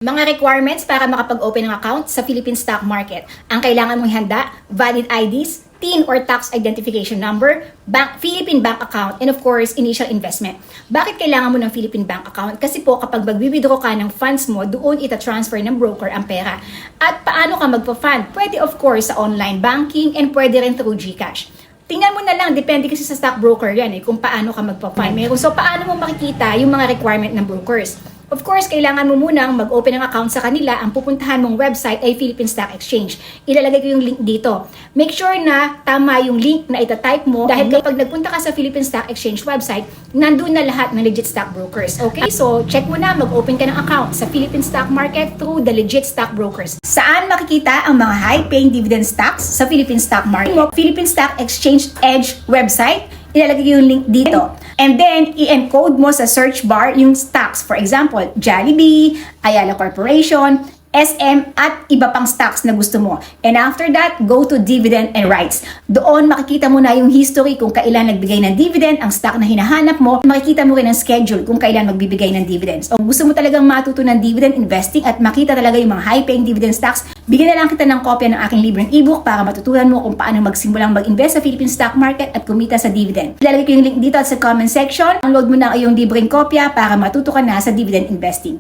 Mga requirements para makapag-open ng account sa Philippine stock market. Ang kailangan mong handa, valid IDs, TIN or tax identification number, Philippine bank account, and of course, initial investment. Bakit kailangan mo ng Philippine bank account? Kasi po kapag mag-withdraw ka ng funds mo, doon ita-transfer ng broker ang pera. At paano ka magpa-fund? Pwede of course sa online banking and pwede rin through GCash. Tingnan mo na lang, depende kasi sa stockbroker yan kung paano ka magpa-fund. So paano mo makikita yung mga requirement ng brokers? Of course, kailangan mo munang mag-open ng account sa kanila. Ang pupuntahan mong website ay Philippine Stock Exchange. Ilalagay ko yung link dito. Make sure na tama yung link na itatype mo dahil kapag nagpunta ka sa Philippine Stock Exchange website, nandun na lahat ng legit stockbrokers. Okay? So, check mo na, mag-open ka ng account sa Philippine Stock Market through the legit stockbrokers. Saan makikita ang mga high-paying dividend stocks sa Philippine Stock Market? Philippine Stock Exchange Edge website. Ilalagay yung link dito. And then, i-encode mo sa search bar yung stocks. For example, Jollibee, Ayala Corporation, SM, at iba pang stocks na gusto mo. And after that, go to dividend and rights. Doon makikita mo na yung history kung kailan nagbigay ng dividend, ang stock na hinahanap mo. Makikita mo rin ang schedule kung kailan magbibigay ng dividends. Kung gusto mo talagang matuto ng dividend investing at makita talaga yung mga high-paying dividend stocks, bigyan na lang kita ng kopya ng aking libreng ebook para matutunan mo kung paano magsimulang mag-invest sa Philippine stock market at kumita sa dividend. Ilalagay ko yung link dito at sa comment section. Download mo na yung libreng kopya para matuto ka na sa dividend investing.